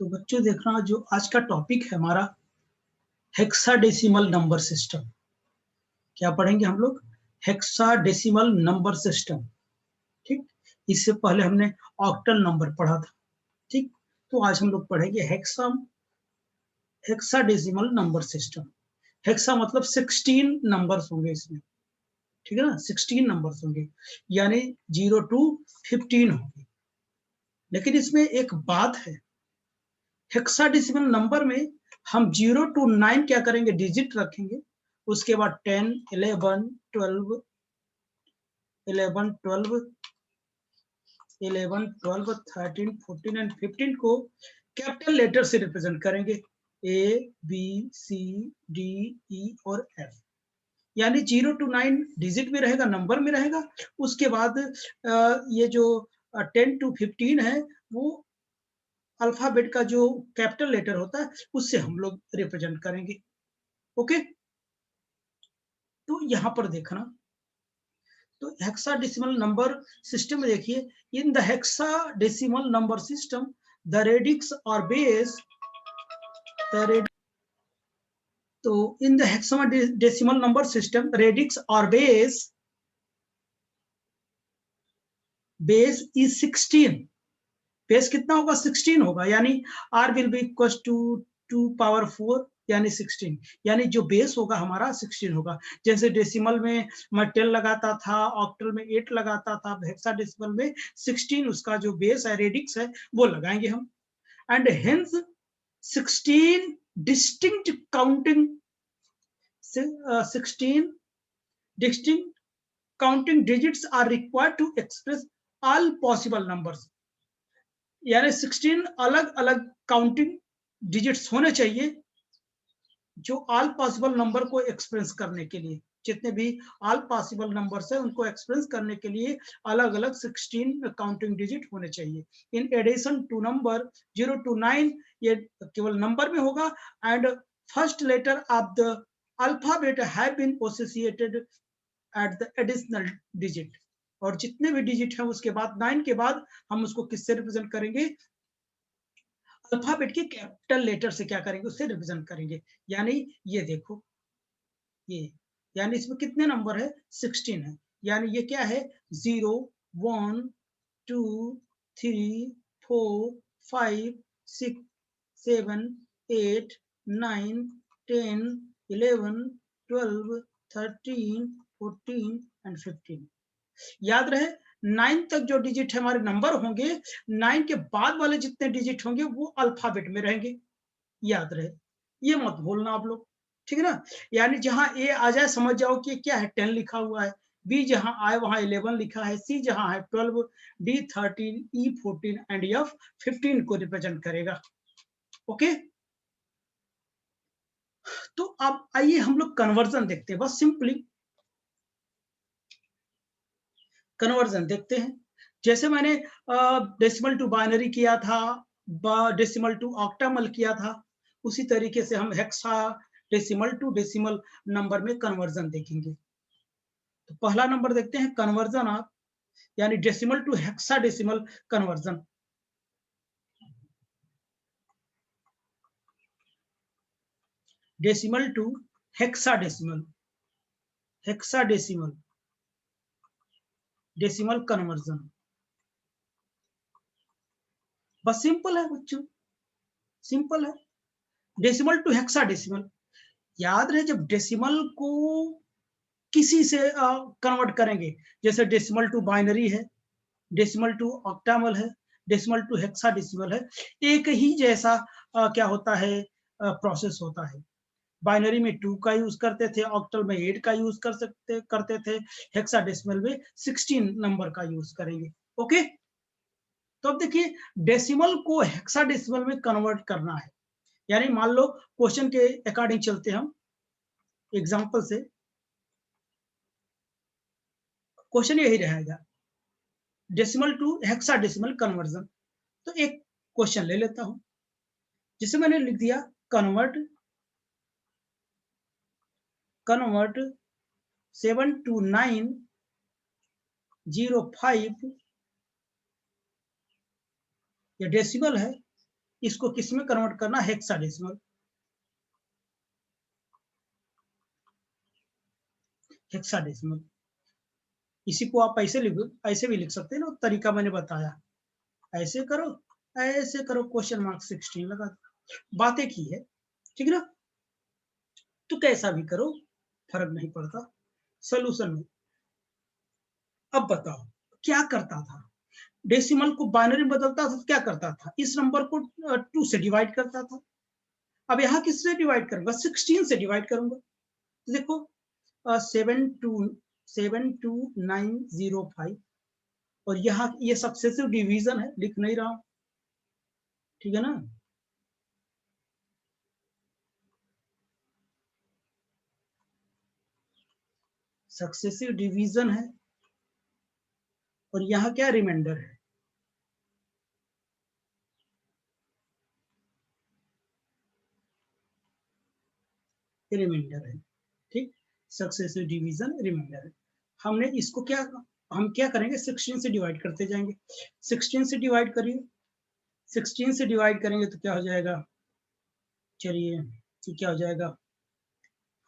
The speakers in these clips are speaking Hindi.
तो बच्चों देखना जो आज का टॉपिक है हमारा हेक्साडेसिमल नंबर सिस्टम। क्या पढ़ेंगे हम लोग? Hexadecimal number system. ठीक, इससे पहले हमने ऑक्टल नंबर पढ़ा था। ठीक, तो आज हम लोग पढ़ेंगे हेक्साडेसिमल नंबर सिस्टम। हेक्सा मतलब 16 नंबर्स होंगे इसमें, ठीक है ना, 16 नंबर्स होंगे, यानी 0 to 15 होंगे। लेकिन इसमें एक बात है, हेक्साडेसिमल नंबर में हम 0 to 9 क्या करेंगे, डिजिट रखेंगे। उसके बाद 10, 11, 12, 11, 12, 11, 12, 13, 14 एंड 15 को कैपिटल लेटर से रिप्रेजेंट करेंगे, ए, बी, सी, डी, ई और एफ। यानी 0 to 9 डिजिट में रहेगा, नंबर में रहेगा। उसके बाद ये जो 10 to 15 है वो अल्फाबेट का जो कैपिटल लेटर होता है उससे हम लोग रिप्रेजेंट करेंगे। ओके, तो यहां पर देखना, तो हेक्साडेसिमल नंबर सिस्टम में देखिए, in the hexadecimal number system the radix और बेस तो in the hexadecimal number system radix और बेस इज 16। बेस कितना होगा? 16 होगा, यानी r will be equal to 2 power 4 यानी 16, यानी जो बेस होगा हमारा 16 होगा। जैसे डेसिमल में मैं 10 लगाता था, ऑक्टल में 8 लगाता था, हेक्साडेसिमल में 16 उसका जो बेस है, रेडिक्स है, वो लगाएंगे हम। And hence 16 distinct counting 16 distinct counting digits are required to express all possible numbers। यानी 16 अलग अलग काउंटिंग डिजिट्स होने चाहिए जो ऑल पॉसिबल नंबर को एक्सप्रेस करने के लिए, जितने भी ऑल पॉसिबल नंबर्स है उनको एक्सप्रेस करने के लिए अलग अलग 16 काउंटिंग डिजिट होने चाहिए। In addition to number 0 to 9 ये केवल नंबर में होगा। And first letter of the alphabet have been associated at the additional digit. और जितने भी डिजिट हैं उसके बाद 9 के बाद हम उसको किससे रिप्रेजेंट करेंगे? अल्फाबेट के कैपिटल लेटर से क्या करेंगे, उससे रिप्रेजेंट करेंगे। यानी ये देखो, ये यानी इसमें कितने नंबर है? 16 है। यानी ये क्या है? 0, 1, 2, 3, 4, 5, 6, 7, 8, 9, 10, 11, 12, 13, 14 एंड 15। याद रहे 9 तक जो डिजिट है हमारे नंबर होंगे, 9 के बाद वाले जितने डिजिट होंगे वो अल्फाबेट में रहेंगे। याद रहे, ये मत भूलना आप लोग, ठीक है ना। यानी जहां ए आ जाए समझ जाओ कि क्या है, 10 लिखा हुआ है, बी जहां आए वहां 11 लिखा है, सी जहां है 12, डी 13, ई 14 एंड एफ 15 को रिप्रेजेंट करेगा। ओके, तो अब आइए हम लोग कन्वर्जन देखते हैं, बस सिंपली कन्वर्जन देखते हैं। जैसे मैंने डेसिमल टू बाइनरी किया था, डेसिमल टू ऑक्टामल किया था, उसी तरीके से हम hexadecimal to decimal number में कन्वर्जन देखेंगे। तो पहला नंबर देखते हैं कन्वर्जन ऑफ, यानी decimal to hexadecimal conversion. Decimal to hexadecimal, hexadecimal decimal conversion, बस सिंपल है बच्चों, सिंपल है। डेसिमल टू हेक्सा डेसिमल, याद रहे जब डेसिमल को किसी से कन्वर्ट करेंगे, जैसे डेसिमल टू बाइनरी है, डेसिमल टू ऑक्टामल है, डेसिमल टू हेक्साडेसिमल है, एक ही जैसा क्या होता है, प्रोसेस होता है। बाइनरी में 2 का यूज करते थे, ऑक्टल में 8 का यूज करते थे, हेक्साडेसिमल में 16 नंबर का यूज करेंगे। ओके, तो अब देखिए डेसिमल को हेक्साडेसिमल में कन्वर्ट करना है, यानी मान लो क्वेश्चन के अकॉर्डिंग चलते हम एग्जांपल से, क्वेश्चन यही रहेगा डेसिमल टू हेक्साडेसिमल कन्वर्जन। तो एक क्वेश्चन ले लेता हूं, जिसे मैंने लिख दिया कन्वर्ट 72905, ये डेसिमल है, इसको किस में कन्वर्ट करना, हेक्साडेसिमल। हेक्साडेसिमल इसी को आप ऐसे लिख, ऐसे भी लिख सकते हैं ना, तरीका मैंने बताया, ऐसे करो, ऐसे करो, क्वेश्चन मार्क 16 लगा दो, बातें की है, ठीक है ना। तो कैसा भी करो फर्क नहीं पड़ता। सोल्यूशन में अब बताओ क्या करता था, डेसिमल को बाइनरी बदलता था तो क्या करता था, इस नंबर को 2 से डिवाइड करता था। अब यहाँ किससे डिवाइड करूंगा, 16 से डिवाइड करूंगा। तो देखो 72905 और यहाँ ये सक्सेसिव डिवीजन है, लिख नहीं रहा हूं, ठीक है ना। सक्सेसिव डिवीजन है और यहाँ क्या रिमाइंडर है, रिमाइंडर है, ठीक। सक्सेसिव डिवीजन रिमाइंडर है। हमने इसको क्या, हम क्या करेंगे, 16 से डिवाइड करते जाएंगे। 16 से डिवाइड करिए, 16 से डिवाइड करेंगे तो क्या हो जाएगा, चलिए तो क्या हो जाएगा,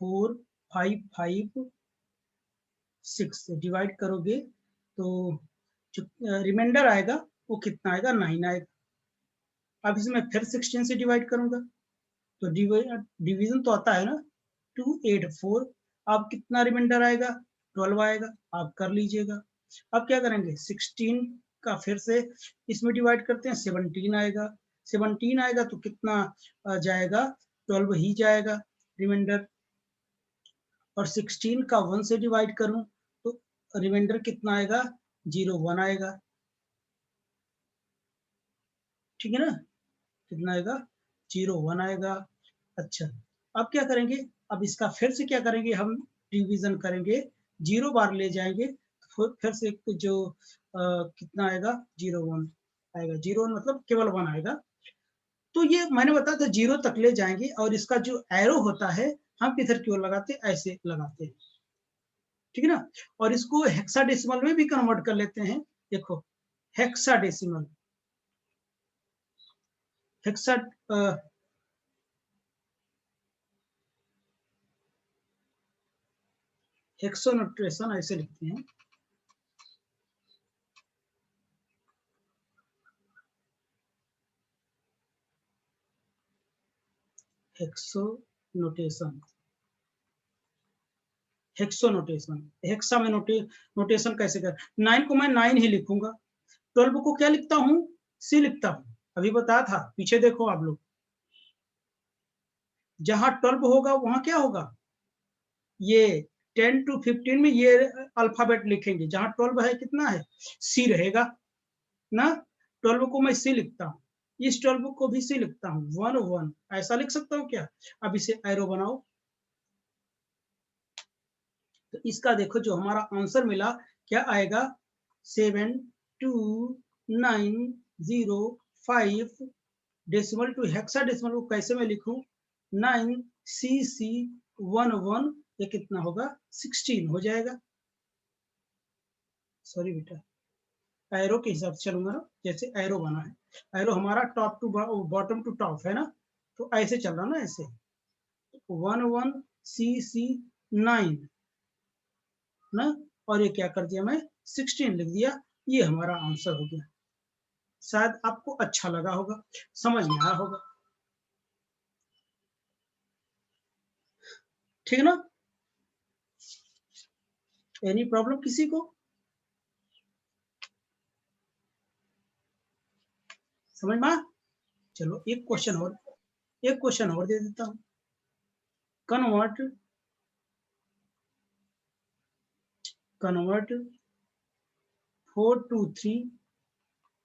4556 से डिवाइड करोगे तो जो रिमाइंडर आएगा वो कितना आएगा, 9 आएगा। अब इसमें फिर 16 से डिवाइड करूंगा तो डिवीजन तो आता है ना, 284। अब कितना रिमाइंडर आएगा, 12 आएगा, आप कर लीजिएगा। अब क्या करेंगे, 16 का फिर से इसमें डिवाइड करते हैं, 17 आएगा, 17 आएगा तो कितना जाएगा, 12 ही जाएगा रिमाइंडर। और 16 का 1 से डिवाइड करूं तो रिमाइंडर कितना आएगा, 01 आएगा, ठीक है ना, कितना आएगा, 01 आएगा। अच्छा अब क्या करेंगे, अब इसका फिर से क्या करेंगे, हम डिवीजन करेंगे, 0 बार ले जाएंगे तो फिर से जो कितना आएगा, 01 आएगा, 01 मतलब केवल 1 आएगा। तो ये मैंने बताया था 0 तक ले जाएंगे और इसका जो एरो होता है हम किधर की ओर लगाते हैं, ऐसे लगाते हैं, ठीक है ना। और इसको हेक्साडेसिमल में भी कन्वर्ट कर लेते हैं, देखो हेक्साडेसिमल, हेक्सा हेक्सोनोटेशन ऐसे लिखते हैं, हेक्सोनोटेशन, हेक्सोनोटेशन, हेक्सा में नोटेशन कैसे कर, 9 को मैं 9 ही लिखूंगा, 12 को क्या लिखता हूँ, सी लिखता हूँ, अभी बताया था, पीछे देखो आप लोग, जहां 12 होगा वहां क्या होगा, ये 10 to 15 में ये अल्फाबेट लिखेंगे, जहां 12 है कितना है, सी रहेगा ना। 12 को मैं सी लिखता हूँ, इस 12 को भी सी लिखता हूँ, 1 1 ऐसा लिख सकता हूँ क्या। अब इसे एरो बनाओ, तो इसका देखो जो हमारा आंसर मिला क्या आएगा, 72905 डेसिमल टू हेक्सा डेसिमल को कैसे मैं लिखूं, 9cc11, ये कितना होगा, 16 हो जाएगा। सॉरी बेटा, एरो के हिसाब से चलूंगा ना, जैसे एरो बना है, एरो हमारा top to bottom to top है ना, तो ऐसे चल रहा ना, ऐसे 11cc9 ना, और ये क्या कर दिया मैं, 16 लिख दिया, ये हमारा आंसर हो गया। शायद आपको अच्छा लगा होगा, समझ में आया होगा, ठीक है ना। एनी प्रॉब्लम किसी को, समझ में आया। चलो एक क्वेश्चन और, एक क्वेश्चन और दे देता हूँ, कन्वर्ट, कन्वर्ट 423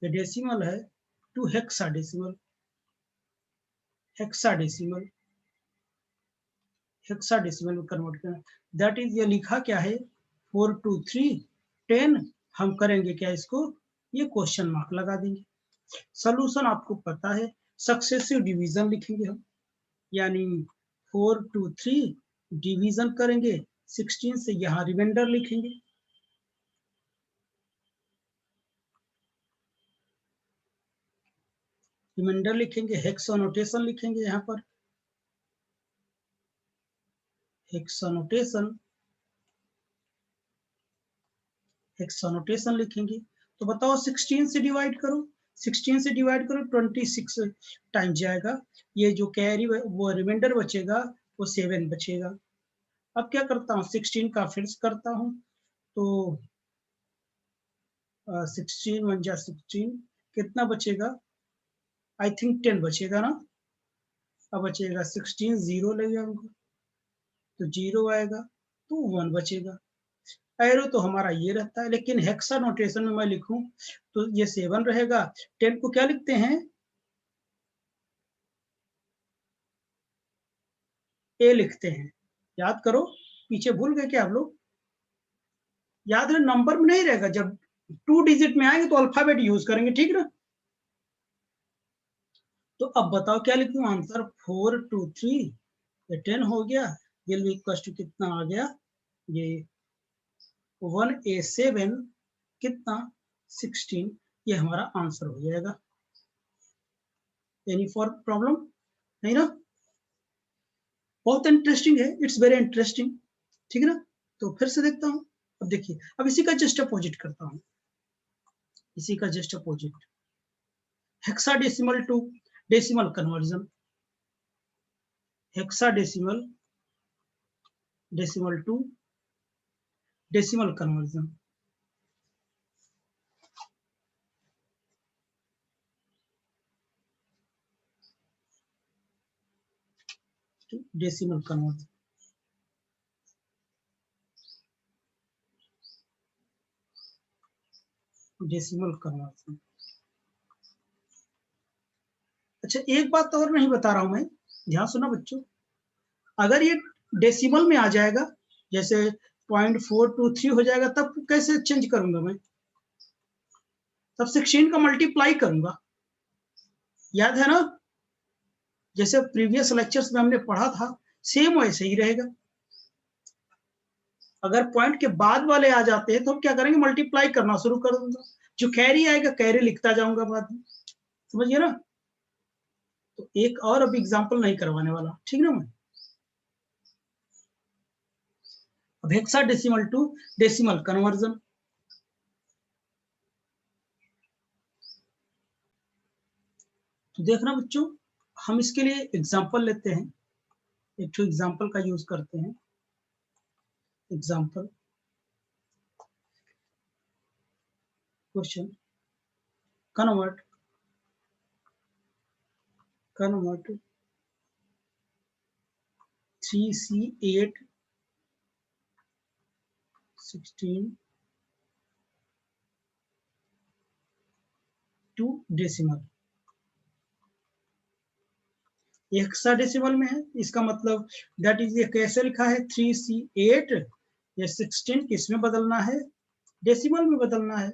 ये डेसिमल है टू हेक्साडेसिमल, हेक्साडेसिमल, हेक्साडेसिमल में कन्वर्ट करना, दैट इज ये लिखा क्या है, 42310, हम करेंगे क्या इसको, ये क्वेश्चन मार्क लगा देंगे। सोल्यूशन आपको पता है, सक्सेसिव डिवीजन लिखेंगे हम, यानी 423 डिवीजन करेंगे 16 से, यहाँ रिमाइंडर लिखेंगे, रिमाइंडर लिखेंगे, हेक्सानोटेशन लिखेंगे, यहाँ पर हेक्सानोटेशन लिखेंगे। तो बताओ 16 से डिवाइड करो, 16 से डिवाइड करो 26 टाइम जाएगा, ये जो कैरी वो रिमाइंडर बचेगा वो 7 बचेगा। अब क्या करता हूँ, 16 का फिर करता हूँ, तो 16 1 जा 16, कितना बचेगा, आई थिंक 10 बचेगा ना। अब बचेगा 16, 0 लगेगा हमको, तो 0 आएगा, तो 1 बचेगा। एरो तो हमारा ये रहता है, लेकिन हेक्सा नोटेशन में मैं लिखूं तो ये 7 रहेगा। 10 को क्या लिखते हैं, ए लिखते हैं। याद करो, पीछे भूल गए क्या आप लोग, याद रहे नंबर में नहीं रहेगा, जब 2 डिजिट में आएंगे तो अल्फाबेट यूज करेंगे, ठीक ना। तो अब बताओ क्या लिखूं आंसर, 4 2 3, ये 10 हो गया, ये इक्वल टू कितना आ गया, ये 1A7 कितना 16, ये हमारा आंसर हो जाएगा। एनी फॉर प्रॉब्लम नहीं ना, बहुत इंटरेस्टिंग है, इट्स वेरी इंटरेस्टिंग, ठीक है ना। तो फिर से देखता हूँ, अब देखिए, अब इसी का जस्ट अपोजिट करता हूँ, इसी का just opposite, hexadecimal to decimal conversion, hexadecimal decimal to decimal conversion. Decimal conversion, decimal conversion. अच्छा, एक बात और नहीं बता रहा हूं मैं, ध्यान सुना बच्चों, अगर ये डेसिमल में आ जाएगा, जैसे 0.423 हो जाएगा, तब कैसे चेंज करूंगा मैं, तब 16 का मल्टीप्लाई करूंगा, याद है ना, जैसे प्रीवियस लेक्चर्स में हमने पढ़ा था, सेम वैसे ही रहेगा। अगर पॉइंट के बाद वाले आ जाते हैं तो हम क्या करेंगे, मल्टीप्लाई करना शुरू कर दूंगा, जो कैरी आएगा कैरी लिखता जाऊंगा बाद में, समझिए ना। तो एक और अब एग्जांपल नहीं करवाने वाला, ठीक ना मैं। अब हेक्साडेसिमल टू डेसिमल कन्वर्जन, तो देखना बच्चों, हम इसके लिए एग्जांपल लेते हैं, एक तो एग्जांपल का यूज करते हैं, example question, convert 3C8 16 to decimal, hexadecimal में है, इसका मतलब दैट इज, ये कैसे लिखा है 3C8, ये 16 किसमें बदलना है, डेसिमल में बदलना है।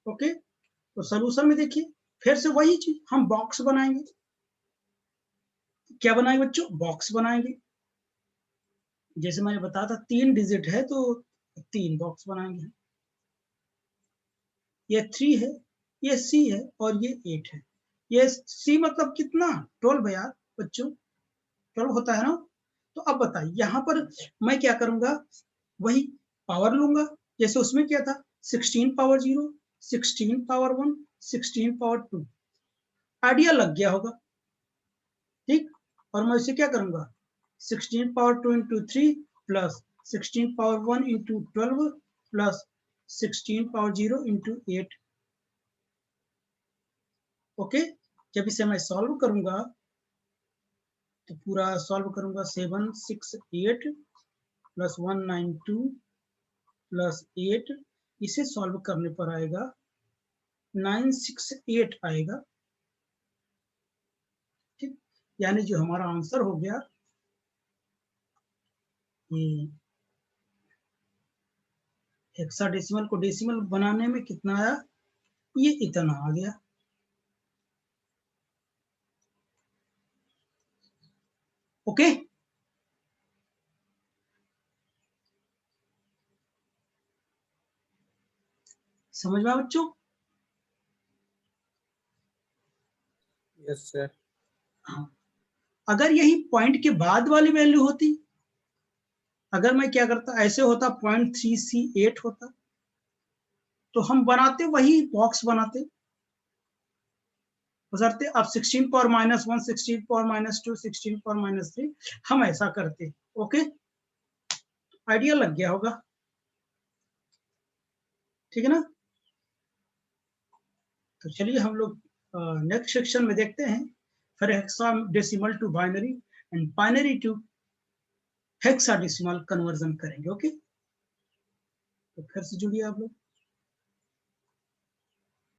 ओके, तो सोल्यूशन में देखिए, फिर से वही चीज, हम बॉक्स बनाएंगे, क्या बनाएंगे बच्चों, बॉक्स बनाएंगे, जैसे मैंने बताया था 3 डिजिट है तो 3 बॉक्स बनाएंगे, ये 3 है, ये C है, और ये 8 है। ये C मतलब कितना, 12 यार बच्चों, 12 होता है ना। तो अब बताइए यहाँ पर मैं क्या करूंगा, वही पावर लूंगा, जैसे उसमें क्या था, 16 पावर 0, 16 पावर 1, 16 पावर 2, आइडिया लग गया होगा, ठीक। और मैं इसे क्या करूंगा, 16 power 2 into 3 plus 16 power 1 into 12 plus 16 power 0 into 8। Okay, जब इसे मैं सॉल्व करूंगा, तो पूरा सॉल्व करूंगा, 768 प्लस 192 प्लस 8, इसे सॉल्व करने पर आएगा 968 आएगा, ठीक। यानी जो हमारा आंसर हो गया, ये हेक्साडेसिमल को डेसिमल बनाने में कितना आया, ये इतना आ गया। ओके, समझ में बच्चों, यस सर। हाँ, अगर यही पॉइंट के बाद वाली वैल्यू होती, अगर मैं क्या करता, ऐसे होता 0.3C8 होता, तो हम बनाते वही बॉक्स बनाते, बशर्ते अब 16 पावर -1, 16 पावर -2, 16 पावर -3 हम ऐसा करते। ओके, आइडिया लग गया होगा, ठीक है ना। तो चलिए हम लोग नेक्स्ट सेक्शन में देखते हैं, फिर hexadecimal to binary and binary to hexadecimal conversion करेंगे। ओके, तो फिर से जुड़िए आप लोग।